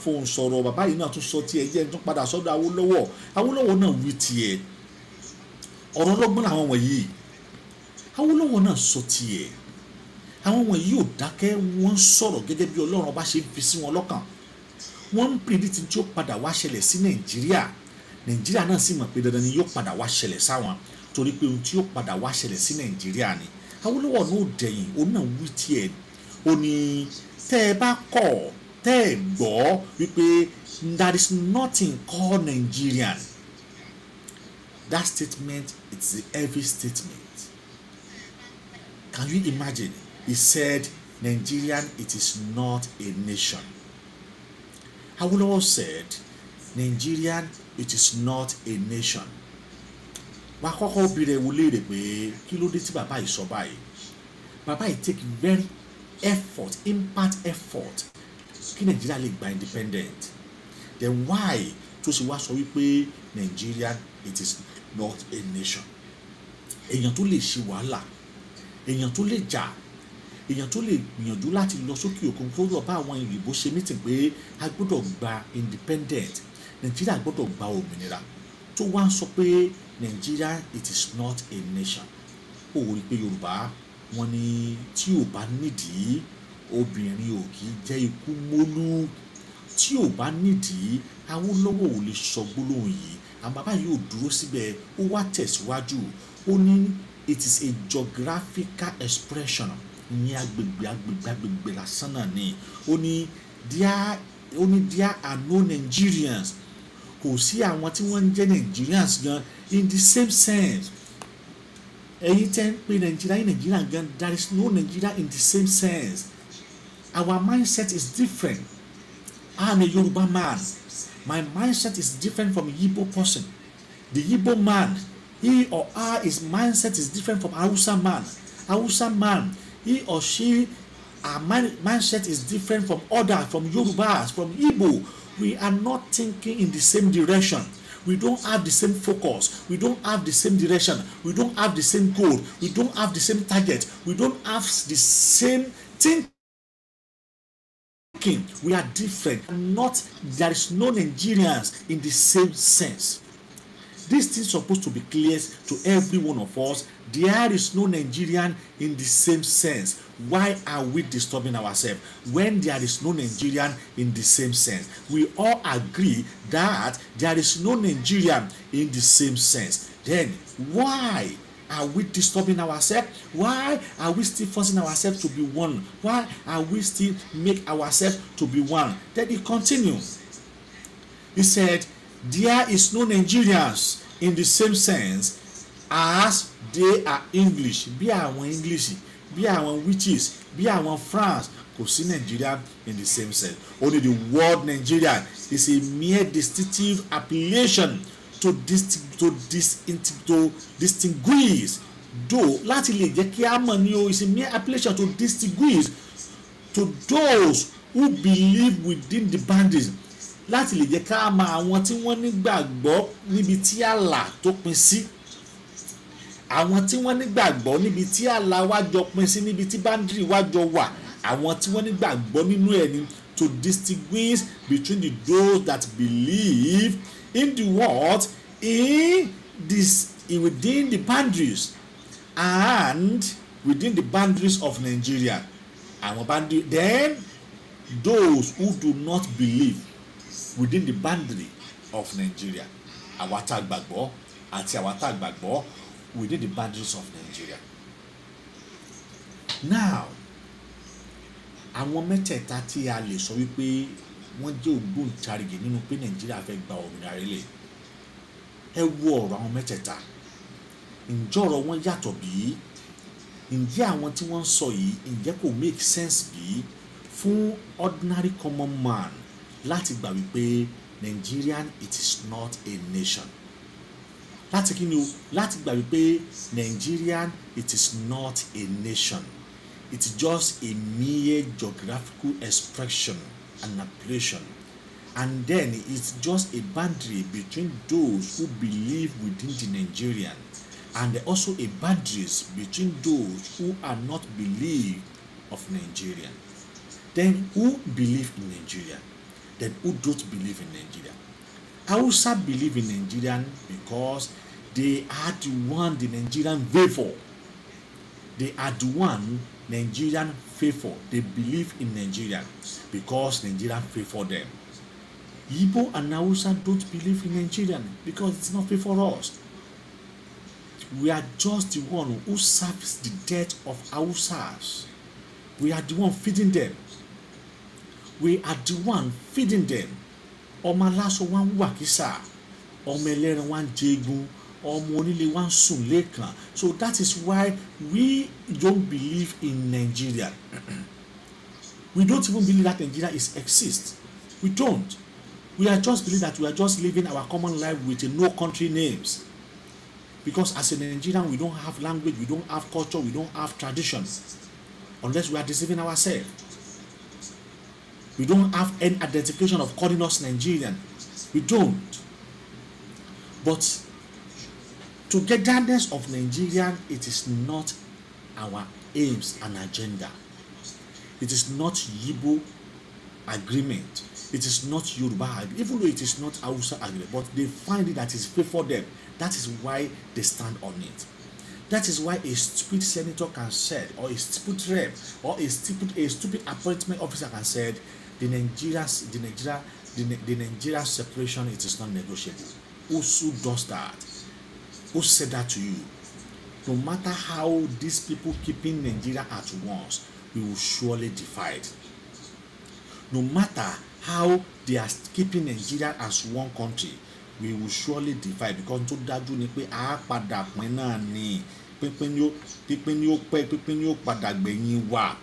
fohùn sọ̀rọ̀ bàbá yìí náà tún sọ tiẹ̀ jẹ́ tún padà sọ́dọ̀ Awólọ́wọ̀ náà wí tiẹ̀ ọ̀rọ̀ ọlọ́gbọ́n làwọn wọ̀nyí Awólọ́wọ̀ náà sọ tiẹ̀ àwọn wọ̀nyí ò dákẹ́ wọ́n sọ̀rọ̀ gẹ́gẹ́ bí Ọlọ́run bá ṣe ń fi sí wọn lọ́kàn wọ́n ń predict tí ó padà wá ṣẹlẹ̀ sí Nàìjíríà náà sì mọ̀ pé dandan ni yóò padà wá ṣẹlẹ̀ sáwọn torí pé ohun tí yóò padà wá ṣẹlẹ̀ sí Nàìjíríà ni Awólọ́wọ̀ náà ò dẹ̀yìn òun náà wí tiẹ̀ ó ní tẹ́ ẹ bá kọ̀ tẹ́ ẹ gbọ́ wípé there is nothing called Nigerian. That statement is a heavy statement. Can you imagine? He said, Nigerian, it is not a nation. Awolowo said, Nigerian, it is not a nation. Wàá kọ́kọ́ bi rẹ̀ wọlé rẹ̀ pé kí ló dé tí bàbá yìí sọ báyìí? Bàbá yìí take very impact effort kí Nigeria lè gba independent. Then why tó ṣe wá sọ wípé Nigerian, it is not a nation? Èèyàn tó lè ṣe wàhálà, èèyàn tó lè jà, èèyàn tó lè gbìyànjú láti lọ sókè òkun tó lọ bá àwọn ìrìbó ṣe mítìn pé a gbọ́dọ̀ gba independent, Nigeria gbọ́dọ̀ gba òmìnira, tó wá ń sọ pé Nigeria, it is not a nation. Ó rí pé Yorùbá wọ́n ní tí ò bá nídìí obìnrin ò kì í jẹ́ ikú mólú, tí ò bá nídìí Awólọ́wọ̀ ò lè sọ gbólóhùn yìí. Àwọn bàbá yìí ò dúró síbẹ̀, ó wá tẹ̀síwájú, ó ní it is a geographical expression ní agbègbè lásán náà ni. Ó ní there are no Nigerians, kò sí àwọn tí wọ́n ń jẹ́ Nigerians gan in the same sense. Ẹ̀yin tẹ́ ń pe Nigeria gan, there is no Nigeria in the same sense. Our mindset is different. I'm a Yoruba man. My mindset is different from a Igbo person. The Igbo man, he or her, his mindset is different from Hausa man. Hausa man, he or she, our mindset is different from Yorubas, from Igbo. We are not thinking in the same direction. We don't have the same focus. We don't have the same direction. We don't have the same goal. We don't have the same target. We don't have the same thinking. We are different. There is no Nigerians in the same sense. This thing is supposed to be clear to every one of us. There is no Nigerian in the same sense. Why are we disturbing ourselves when there is no Nigerian in the same sense? We all agree that there is no Nigerian in the same sense. Then why are we disturbing ourselves? Why are we still forcing ourselves to be one? Why are we still make ourselves to be one? Then he continues. He said, there is no Nigerians in the same sense as they are English. Bí àwọn English, bí àwọn witches, bí àwọn France, kò sí Nigeria in the same sense. Only the word Nigeria is a mere distinctive appellation to distinguish. Though láti lè jẹ́ kí a mọ̀ ní o, is a mere appellation to distinguish to those who believe within the boundaries. Láti lè jẹ́ ká mọ̀ àwọn tí wọ́n nígbàgbọ́ níbi tí ààlà tó pin sí. Àwọn tí wọ́n nígbàgbọ́ níbi tí ààlà wa jọ pin sí, níbi tí boundary wa jọ wà. Àwọn tí wọ́n nígbàgbọ́ nínú ẹ̀ ni to distinguish between those that believe in the world within the boundaries and within the boundaries of Nigeria. Àwọn boundary, then those who do not believe within the boundary of Nigeria. Àwa tá gbàgbọ́ àti àwa tá gbàgbọ́ within the boundaries of Nigeria. Now, àwọn mẹ́tẹ̀ẹ̀ta tí a lè sọ wípé wọ́n jẹ́ ògbóǹtarìgì nínú pé Nàìjíríà fẹ́ gba òmìnira rẹ̀. Ẹ wo ọ̀rọ̀ àwọn mẹ́tẹ̀ẹ̀ta. Ǹjẹ́ ọ̀rọ̀ wọn yàtọ̀ bí? Ǹjẹ́ àwọn tí wọ́n ń sọ yìí ǹjẹ́ kò make sense bí fún ordinary common man láti gbà wípé Nigerian, it is not a nation? Láti kí ni o? Láti gbà wípé Nigerian, it is not a nation. It's just a mere geographical expression and appellation. And then it's just a boundary between those who believe within the Nigerian and also a boundaries between those who are not believe of Nigerian. Then who believe in Nigeria? then who don't believe in Nigeria? Hausa believe in Nigerian because they are the one the Nigerian favor. They are the one Nigerian favor. They believe in Nigeria because Nigerian favor them. Igbo and Hausa don't believe in Nigerian because it's not favor us. We are just the one who serves the death of Hausas. We are the one feeding them. We are the one feeding them. Ọmọ aláṣọ wa ń wà kísà, ọmọ ẹlẹ́ran wa ń jẹgun, ọmọ onílé wa ń sùn lẹ́ẹ̀kan. So that is why we don't believe in Nigeria. We don't even believe that Nigeria exists. We don't. We are just believe that we are just living our common life with no country names. Because as a Nigerian, we don't have language, we don't have culture, we don't have traditions. Unless we are deceiving ourselves. We don't have any identification of calling us Nigerian. We don't. But togetherness of Nigerian, it is not our aims and agenda. It is not Yibo agreement. It is not Yoruba agreement, even though it is not Hausa agreement. But they find it that is fair for them. That is why they stand on it. That is why a stupid senator can say, or a stupid rep, or a stupid appointment officer can say, the Nigeria separation, it is not negotiable. Who does that? Who said that to you? No matter how these people keeping Nigeria at once, we will surely divide. No matter how they are keeping Nigeria as one country, we will surely divide, because tó dájú ni pé a padà pín náà ni pínpín ni ó pẹ́ pínpín ni ó padà gbẹ̀yìn wa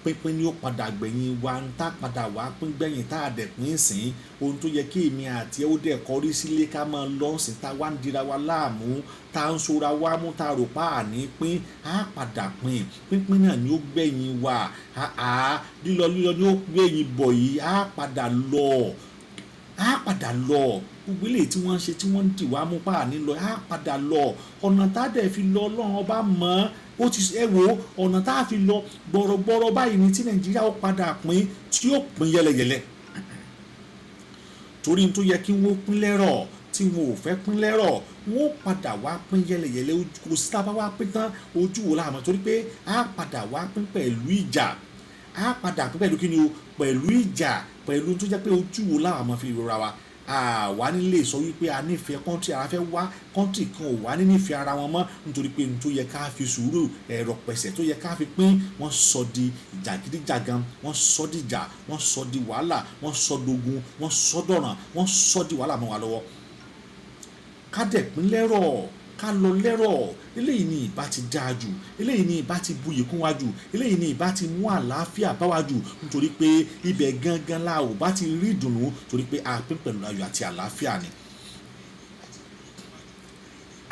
pínpín ni ó padà gbẹ̀yìn wa ń tá padà wá pín gbẹ̀yìn tá a dẹ̀ pín sìn ohun tó yẹ kí èmi àti ẹ ó dẹ̀ kọrí sílé ká máa lọ sìn tá wá ń dira wa láàmú tá ń sora wá mú tá rò pa àní pín a padà pín pínpín náà ni ó gbẹ̀yìn wa lílọ ni ó gbẹ̀yìn bọ̀ yìí a padà lọ gbogbo ilé tí wọ́n ń ṣe tí wọ́n ń dì wá mú pa àní lọ á padà lọ ọ̀nà tá a dẹ̀ fi lọ ọlọ́run ọba mọ́ ó ti ẹ wo ọ̀nà tá a fi lọ gbọ̀rọ̀gbọ̀rọ̀ báyìí ní tí Nàìjíríà ó padà pín tí ó pín yẹlẹyẹlẹ torí tó yẹ kí wọ́n pín lẹ́rọ̀ tí wọn ò fẹ́ pín lẹ́rọ̀ wọ́n padà wá pín yẹlẹyẹlẹ kò sí tá a bá wá pín tán ojú wo láàmú torí pé á padà wá pín pẹ̀lú ìjà á padà pín pẹ̀lú kíni o pẹ̀lú ìjà pẹ̀lú tó jẹ́ pé ojú wo láàmú fi rọra wa àwa nílé sọ wípé a nífẹ̀ẹ́ kọ́ńtì ara fẹ́ wá kọ́ńtì kan ò wá ní nífẹ̀ẹ́ ara wọn mọ́ nítorí pé tó yẹ ká fi sùúrù ẹ̀rọ pẹ̀sẹ̀ tó yẹ ká fi pín wọ́n sọ di jàgídíjàgan wọ́n sọ di ìjà wọ́n sọ di wàhálà wọ́n sọ dogun wọ́n sọ dọ̀ràn wọ́n sọ di wàhálà mọ́ wa lọ́wọ́ ká dẹ̀ pín lẹ́rọ̀ ká lọ lẹ́rọ̀ eléyìí ni ìbá ti dáa jù eléyìí ni ìbá ti buyì kún wa jù eléyìí ni ìbá ti mú àlàáfíà bá wa jù nítorí pé ibẹ̀ gangan la ò bá ti rí ìdùnnú torí pé a pín pẹ̀lú ayọ̀ àti àlàáfíà ni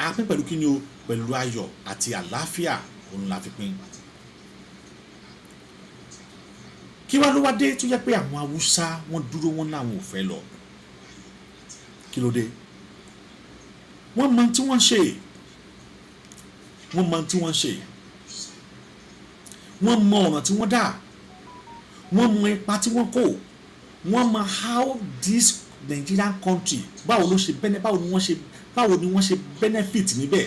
a pín pẹ̀lú kí ni o pẹ̀lú ayọ̀ àti àlàáfíà òun la fi pín. kí wá ló wá dé tó yẹ pé àwọn Haúsá wọ́n dúró wọn láwọn ò fẹ́ lọ kí ló dé wọ́n mọ tí wọ́n ṣe wọ́n mọ tí wọ́n ṣe wọ́n mọ ọ̀nà tí wọ́n dá wọ́n mọ ipa tí wọ́n kó wọ́n mọ how this Nigerian country báwo ni wọ́n ṣe benefit níbẹ̀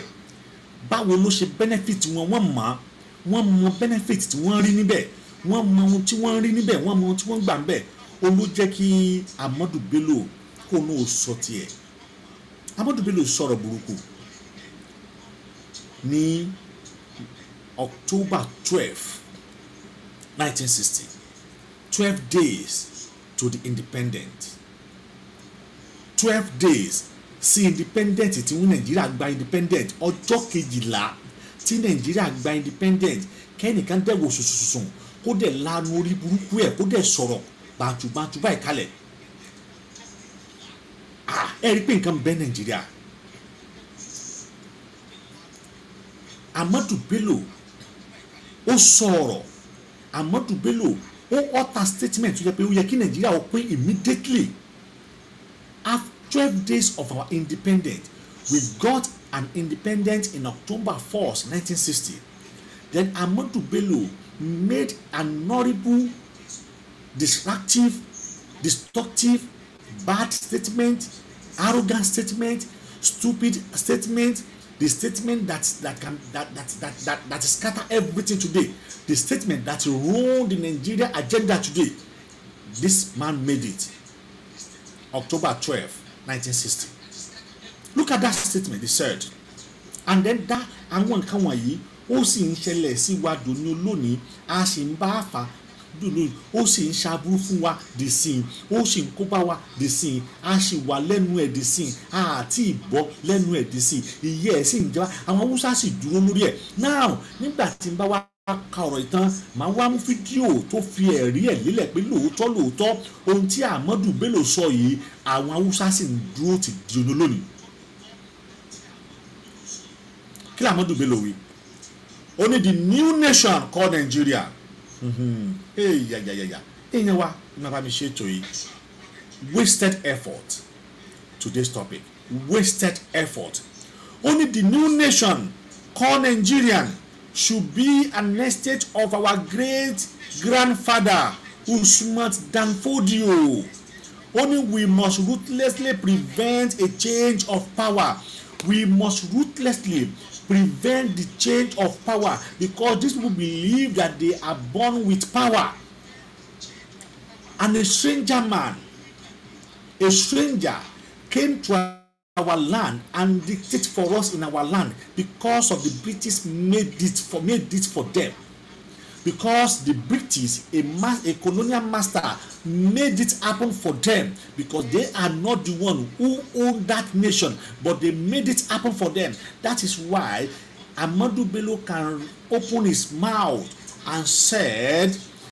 báwo ló ṣe benefit wọn wọ́n mọ benefit tí wọ́n rí níbẹ̀ wọ́n mọ ohun tí wọ́n rí níbẹ̀ wọ́n mọ ohun tí wọ́n gbà níbẹ̀ ó ló jẹ́ kí Amadu Bello kó ní o sọ tiẹ̀ Amadu Bello sọ̀rọ̀ burúkú ní October 12, 1960 12 days to the independent 12 days sí independent tí wọ́n Nàìjíríà gba independent ọjọ́ kejìlá tí Nàìjíríà gba independent kẹ́nìkan dẹ̀wò sùsùsùn kó dẹ̀ lanu orí burúkú ẹ̀ kó dẹ̀ sọ̀rọ̀ bàtúbàtú báyìí kalẹ̀ ẹ rí pé nǹkan bẹ Nàìjíríà Amadu Bello ó sọ̀rọ̀ Amadu Bello ó ọ̀tà statement tó yẹ pé ó yẹ kí Nàìjíríà ó pín immediately after 12 days of our independence. We got an independence in October 1st, 1960. Then Amadu Bello made an horrible, destructive destructive, bad statement, arrogant statement, stupid statement, the statement that scatter everything today, the statement that ruined the Nigeria agenda today. This man made it October 12, 1960. Look at that statement. He said, and then that àwọn nǹkan wọ̀nyí ó sì ń ṣẹlẹ̀ sí wa dòní olónìí, a sì ń bá fà dòní, ó sì ń ṣàbúrú fún wa dì sí i, ó sì ń kó bá wa dì sí i, a sì wà lẹ́nu ẹ̀ dì sí i, àti ìbọ́ lẹ́nu ẹ̀ dì sí i, ìyẹ́ ẹ̀ sì ń jẹ́ àwọn Haúsá sì dúró lórí ẹ̀. Now nígbà tí n bá wá ka ọ̀rọ̀ ìtàn, màá wá mú fídíò tó fi ẹ̀rí ẹ̀ lélẹ̀ pé lóòótọ́ ohun tí Ahmadu Bello sọ yìí àwọn Haúsá sì ń dúró ti di olólónìí. Kí ni Ahmadu Bello wí? Only the new nation called Nigeria. Èèyàn wa ní bàbá mi ṣe ètò yìí. Wasted effort. Today's topic. Wasted effort. Only the new nation called Nigerian should be an estate of our great grandfather Usman Dan Fodio. Only we must ruthlessly prevent a change of power. We must ruthlessly prevent the change of power, because these people believe that they are born with power. And a stranger man, a stranger came to our land and dictate for us in our land, because of the British made it for them, because the British, a colonial master, made it happen for them, because they are not the one who own that nation, but they made it happen for them. That is why Ahmadu Bello can open his mouth and said